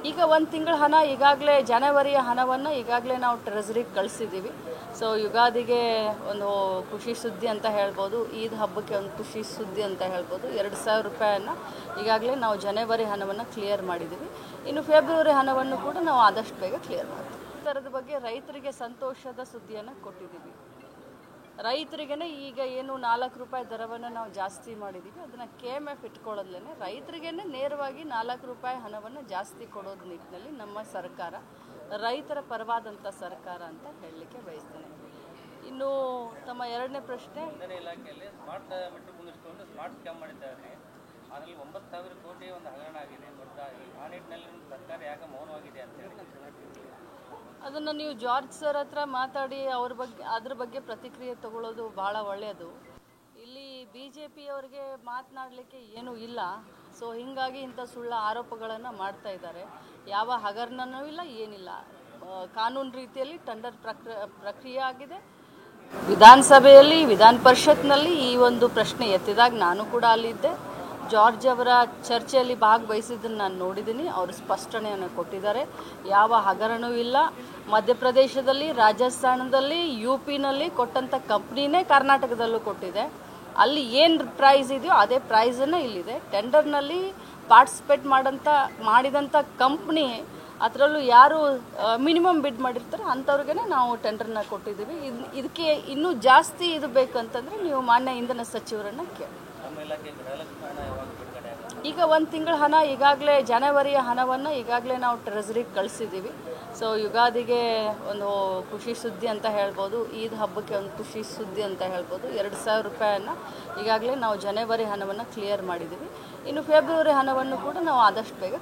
ಈಗ ಒಂದು ತಿಂಗಳ ಹಣ ಈಗಾಗಲೇ ಜನವರಿಯ ಹಣವನ್ನು ಈಗಾಗಲೇ ನಾವು ಟ್ರೆಜರಿಗೆ ಕಳಿಸಿದ್ದೀವಿ. ಸೊ ಯುಗಾದಿಗೆ ಒಂದು ಖುಷಿ ಸುದ್ದಿ ಅಂತ ಹೇಳ್ಬೋದು, ಈದ್ ಹಬ್ಬಕ್ಕೆ ಒಂದು ಖುಷಿ ಸುದ್ದಿ ಅಂತ ಹೇಳ್ಬೋದು. 2,000 ರೂಪಾಯಿಯನ್ನು ಈಗಾಗಲೇ ನಾವು ಜನವರಿ ಹಣವನ್ನು ಕ್ಲಿಯರ್ ಮಾಡಿದ್ದೀವಿ. ಇನ್ನು ಫೆಬ್ರವರಿ ಹಣವನ್ನು ಕೂಡ ನಾವು ಆದಷ್ಟು ಬೇಗ ಕ್ಲಿಯರ್ ಮಾಡ್ತೀವಿ. ಥರದ ಬಗ್ಗೆ ರೈತರಿಗೆ ಸಂತೋಷದ ಸುದ್ದಿಯನ್ನು ಕೊಟ್ಟಿದ್ದೀವಿ. ರೈತರಿಗೇ ಈಗ ಏನು 4 ರೂಪಾಯಿ ದರವನ್ನು ನಾವು ಜಾಸ್ತಿ ಮಾಡಿದ್ದೀವಿ, ಅದನ್ನು KMF ಇಟ್ಕೊಳ್ಳೋದ್ಲೇ ರೈತರಿಗೇ ನೇರವಾಗಿ 4 ರೂಪಾಯಿ ಹಣವನ್ನು ಜಾಸ್ತಿ ಕೊಡೋದು ನಿಟ್ಟಿನಲ್ಲಿ ನಮ್ಮ ಸರ್ಕಾರ ರೈತರ ಪರವಾದಂಥ ಸರ್ಕಾರ ಅಂತ ಹೇಳಲಿಕ್ಕೆ ಬಯಸ್ತೇನೆ. ಇನ್ನು ತಮ್ಮ ಎರಡನೇ ಪ್ರಶ್ನೆ, ಇಲಾಖೆಯಲ್ಲಿ ಸ್ಮಾರ್ಟ್ ಮೀಟರ್ ಕುಂದಿಸಿಕೊಂಡು ಸ್ಮಾರ್ಟ್ ಸ್ಕ್ಯಾಮ್ ಮಾಡಿದ್ದಾರೆ. ಅದರಲ್ಲಿ 9,000 ಕೋಟಿ ಒಂದು ಹಗರಣ ಆಗಿದೆ ದೊಡ್ಡದಾಗಿ. ಆ ನಿಟ್ಟಿನಲ್ಲಿ ಸರ್ಕಾರ ಯಾಕೆ ಮೌನವಾಗಿದೆ ಅಂತ ಹೇಳಿ ಅದನ್ನು ನೀವು ಜಾರ್ಜ್ ಸರ್ ಹತ್ರ ಮಾತಾಡಿ ಅದ್ರ ಬಗ್ಗೆ ಪ್ರತಿಕ್ರಿಯೆ ತಗೊಳ್ಳೋದು ಭಾಳ ಒಳ್ಳೆಯದು. ಇಲ್ಲಿ BJPಯವರಿಗೆ ಮಾತನಾಡಲಿಕ್ಕೆ ಏನೂ ಇಲ್ಲ. ಸೊ ಹೀಗಾಗಿ ಇಂಥ ಸುಳ್ಳು ಆರೋಪಗಳನ್ನು ಮಾಡ್ತಾ ಇದ್ದಾರೆ. ಯಾವ ಹಗರಣನೂ ಇಲ್ಲ, ಏನಿಲ್ಲ. ಕಾನೂನು ರೀತಿಯಲ್ಲಿ ಟೆಂಡರ್ ಪ್ರಕ್ರಿಯೆ ಆಗಿದೆ. ವಿಧಾನಸಭೆಯಲ್ಲಿ ವಿಧಾನ ಪರಿಷತ್ನಲ್ಲಿ ಈ ಒಂದು ಪ್ರಶ್ನೆ ಎತ್ತಿದಾಗ ನಾನು ಕೂಡ ಅಲ್ಲಿದ್ದೆ. ಜಾರ್ಜ್ ಅವರ ಚರ್ಚೆಯಲ್ಲಿ ಭಾಗವಹಿಸಿದ್ದನ್ನು ನಾನು ನೋಡಿದ್ದೀನಿ. ಅವರು ಸ್ಪಷ್ಟನೆಯನ್ನು ಕೊಟ್ಟಿದ್ದಾರೆ. ಯಾವ ಹಗರಣವೂ ಇಲ್ಲ. ಮಧ್ಯಪ್ರದೇಶದಲ್ಲಿ, ರಾಜಸ್ಥಾನದಲ್ಲಿ, UPನಲ್ಲಿ ಕೊಟ್ಟಂಥ ಕಂಪ್ನಿನೇ ಕರ್ನಾಟಕದಲ್ಲೂ ಕೊಟ್ಟಿದೆ. ಅಲ್ಲಿ ಏನು ಪ್ರೈಸ್ ಇದೆಯೋ ಅದೇ ಪ್ರೈಸನ್ನು ಇಲ್ಲಿದೆ. ಟೆಂಡರ್ನಲ್ಲಿ ಪಾರ್ಟಿಸಿಪೇಟ್ ಮಾಡಿದಂಥ ಕಂಪ್ನಿ, ಅದರಲ್ಲೂ ಯಾರು ಮಿನಿಮಮ್ ಬಿಡ್ ಮಾಡಿರ್ತಾರೆ ಅಂಥವ್ರಿಗೆ ನಾವು ಟೆಂಡರ್ನ ಕೊಟ್ಟಿದ್ದೀವಿ. ಇದಕ್ಕೆ ಇನ್ನೂ ಜಾಸ್ತಿ ಇದು ಬೇಕಂತಂದರೆ ನೀವು ಮಾನ್ಯ ಇಂಧನ ಸಚಿವರನ್ನು ಕೇಳಿ. ಈಗ ಒಂದು ತಿಂಗಳ ಹಣ ಈಗಾಗಲೇ ಜನವರಿಯ ಹಣವನ್ನು ಈಗಾಗಲೇ ನಾವು ಟ್ರೆಜರಿಗೆ ಕಳಿಸಿದ್ದೀವಿ. ಸೊ ಯುಗಾದಿಗೆ ಒಂದು ಖುಷಿ ಸುದ್ದಿ ಅಂತ ಹೇಳ್ಬೋದು, ಈದ್ ಹಬ್ಬಕ್ಕೆ ಒಂದು ಖುಷಿ ಸುದ್ದಿ ಅಂತ ಹೇಳ್ಬೋದು. 2,000 ರೂಪಾಯಿಯನ್ನು ಈಗಾಗಲೇ ನಾವು ಜನವರಿ ಹಣವನ್ನು ಕ್ಲಿಯರ್ ಮಾಡಿದ್ದೀವಿ. ಇನ್ನು ಫೆಬ್ರವರಿ ಹಣವನ್ನು ಕೂಡ ನಾವು ಆದಷ್ಟು ಬೇಗ